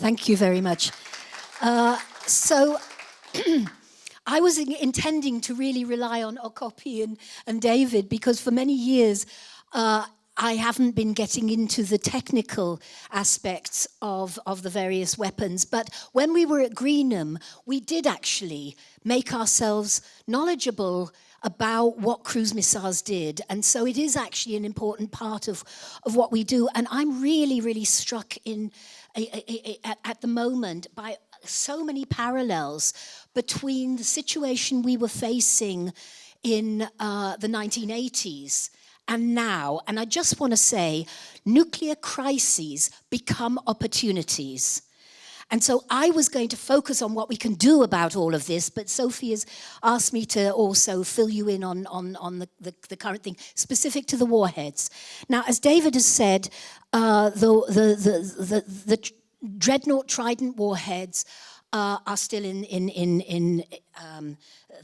Thank you very much. So I was intending to really rely on Okopi and David, because for many years I haven't been getting into the technical aspects of the various weapons. But when we were at Greenham, we did actually make ourselves knowledgeable about what cruise missiles did. And so it is actually an important part of what we do. And I'm really, really struck at the moment by so many parallels between the situation we were facing in the 1980s and now. And I just want to say, nuclear crises become opportunities. And so I was going to focus on what we can do about all of this, but Sophie has asked me to also fill you in on the current thing, specific to the warheads. Now, as David has said, the Dreadnought Trident warheads are still in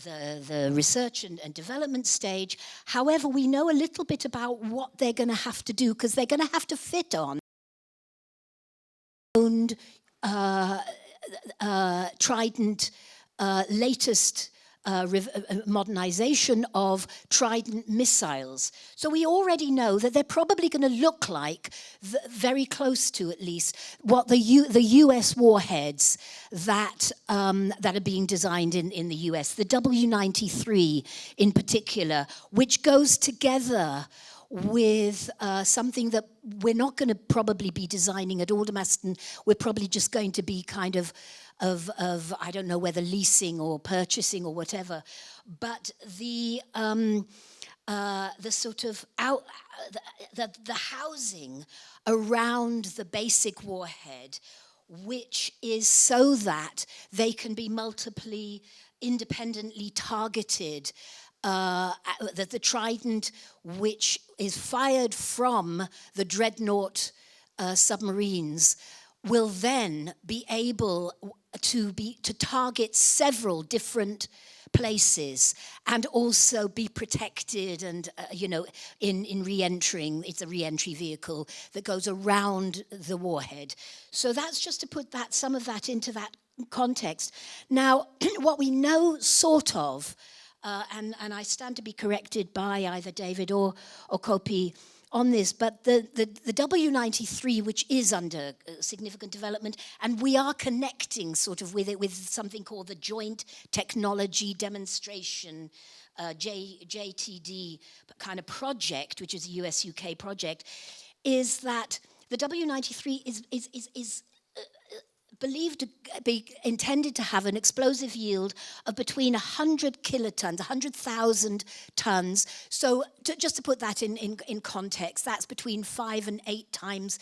the research and development stage. However, we know a little bit about what they're going to have to do, because they're going to have to fit on Trident latest modernization of Trident missiles. So we already know that they're probably going to look like, very close to at least, what the US warheads that are being designed in the US. The W93 in particular, which goes together with something that we're not going to probably be designing at Aldermaston. We're probably just going to be kind of I don't know whether leasing or purchasing or whatever, but the sort of the housing around the basic warhead, which is so that they can be multiply independently targeted. That the Trident, which is fired from the Dreadnought submarines, will then be able to target several different places and also be protected and in re-entering. It's a re-entry vehicle that goes around the warhead. So that's just to put some of that into that context. Now, what we know sort of, and I stand to be corrected by either David or Kopi on this, but the W93, which is under significant development, and we are connecting sort of with it with something called the Joint Technology Demonstration, JTD kind of project, which is a US-UK project, is that the W93 is believed to be intended to have an explosive yield of between 100 kilotons, 100,000 tons. So just to put that in context, that's between 5 and 8 times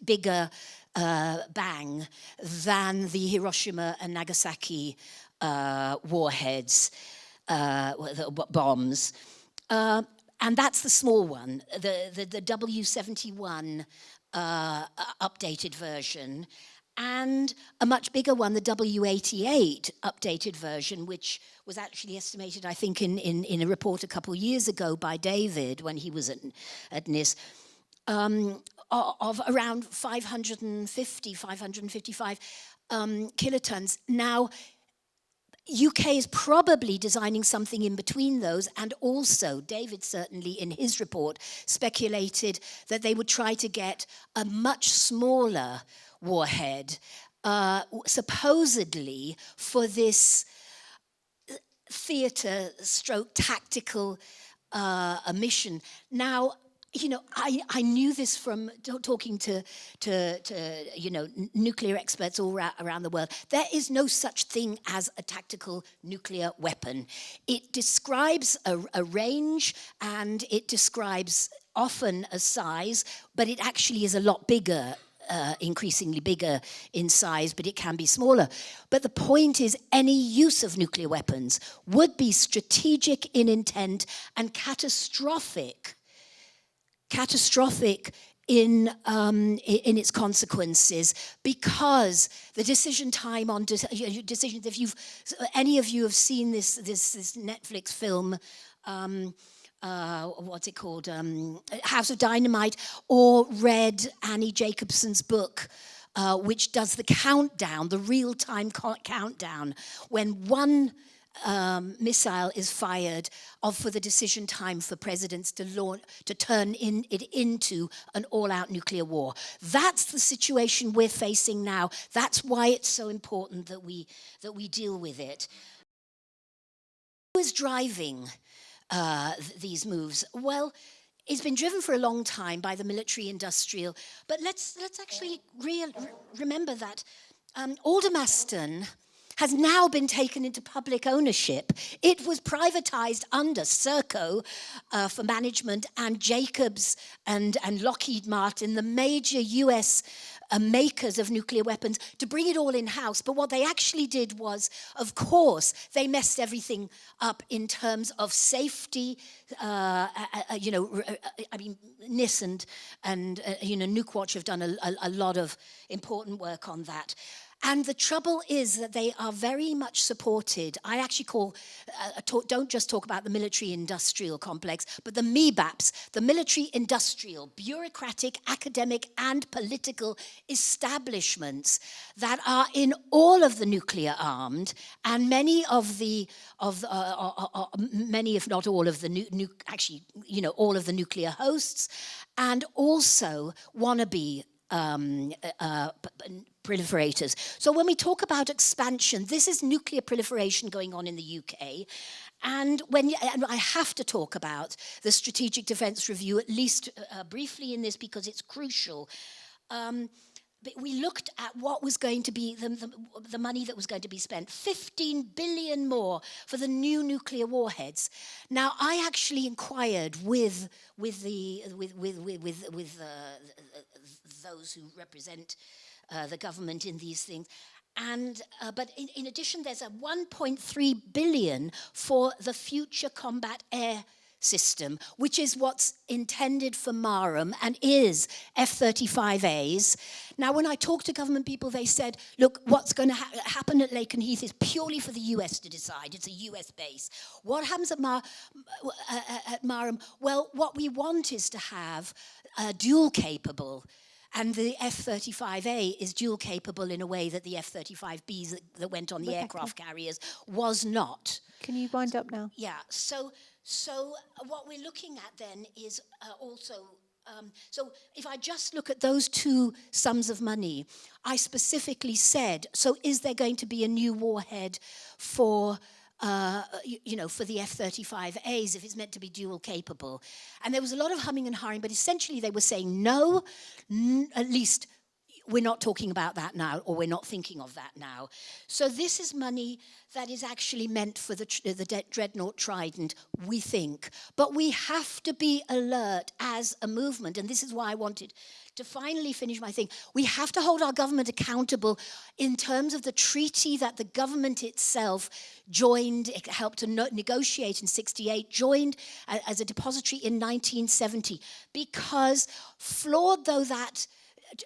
bigger bang than the Hiroshima and Nagasaki warheads, bombs. And that's the small one, the W71 updated version. And a much bigger one, the W88 updated version, which was actually estimated, I think, in a report a couple of years ago by David when he was at NIS, of around 550, 555 kilotons. Now, UK is probably designing something in between those, and also David certainly in his report speculated that they would try to get a much smaller warhead, supposedly for this theater/tactical mission. Now, I knew this from talking to nuclear experts all around the world. There is no such thing as a tactical nuclear weapon. It describes a range, and it describes often a size, but it actually is a lot bigger. Increasingly bigger in size, but it can be smaller. But the point is, any use of nuclear weapons would be strategic in intent and catastrophic in its consequences, because the decision time on decisions. If any of you have seen this Netflix film. What's it called? House of Dynamite, or read Annie Jacobson's book, which does the countdown, the real-time countdown, when one missile is fired for the decision time for presidents to turn it into an all-out nuclear war. That's the situation we're facing now. That's why it's so important that we deal with it. Who is driving these moves? Well, it's been driven for a long time by the military-industrial, but let's actually remember that Aldermaston has now been taken into public ownership. It was privatized under Serco for management, and Jacobs and Lockheed Martin, the major US makers of nuclear weapons, to bring it all in-house. But what they actually did was, of course, they messed everything up in terms of safety. NIS and Nukewatch have done a lot of important work on that. And the trouble is that they are very much supported. I actually don't just talk about the military-industrial complex, but the MEBAPs, the military-industrial, bureaucratic, academic, and political establishments that are in all of the nuclear-armed, and many, if not all of the all of the nuclear hosts, and also wannabe proliferators. So when we talk about expansion, this is nuclear proliferation going on in the UK. And I have to talk about the Strategic Defence Review, at least briefly in this, because it's crucial. But we looked at what was going to be the money that was going to be spent, 15 billion more for the new nuclear warheads. Now, I actually inquired with those who represent the government in these things. And but in addition, there's a 1.3 billion for the future combat air system, which is what's intended for Marham and is F-35As. Now, when I talk to government people, they said, look, what's going to happen at Lakenheath is purely for the US to decide. It's a US base. What happens at Marham? Well, what we want is to have dual capable. And the F-35A is dual capable in a way that the F-35Bs that went on the aircraft carriers was not. Can you wind up now? Yeah, so what we're looking at then is also, so if I just look at those two sums of money, I specifically said, so is there going to be a new warhead for for the F-35As if it's meant to be dual capable? And there was a lot of humming and hawing, but essentially they were saying no, at least we're not talking about that now, or we're not thinking of that now. So this is money that is actually meant for the Dreadnought Trident, we think. But we have to be alert as a movement, and this is why I wanted to finally finish my thing. We have to hold our government accountable in terms of the treaty that the government itself joined, it helped to negotiate in '68, joined as a depository in 1970, because flawed though that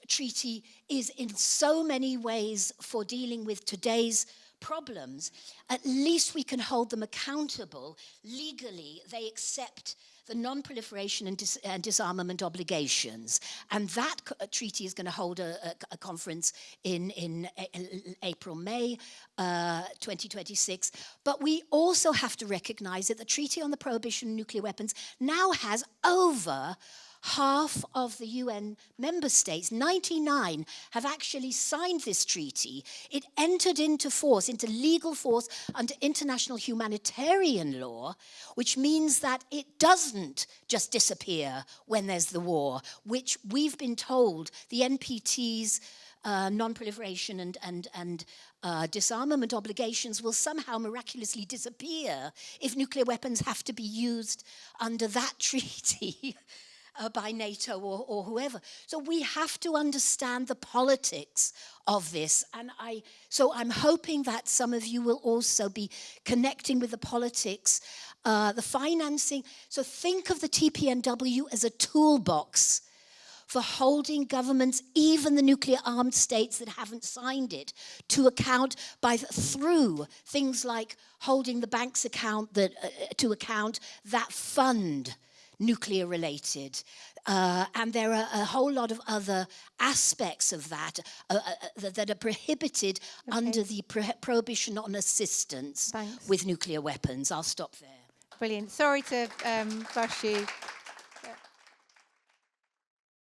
treaty is in so many ways for dealing with today's problems, at least we can hold them accountable. Legally, they accept the non-proliferation and disarmament obligations. And that treaty is going to hold a conference in April, May 2026. But we also have to recognize that the Treaty on the Prohibition of Nuclear Weapons now has over half of the UN member states, 99, have actually signed this treaty. It entered into force, into legal force under international humanitarian law, which means that it doesn't just disappear when there's the war, which we've been told the NPT's non-proliferation and disarmament obligations will somehow miraculously disappear if nuclear weapons have to be used under that treaty. By NATO or whoever. So we have to understand the politics of this. And so I'm hoping that some of you will also be connecting with the politics, the financing. So think of the TPNW as a toolbox for holding governments, even the nuclear-armed states that haven't signed it, to account through things like holding the bank's account to account that fund nuclear-related. And there are a whole lot of other aspects of that that are prohibited under the prohibition on assistance with nuclear weapons. I'll stop there. Brilliant. Sorry to rush you.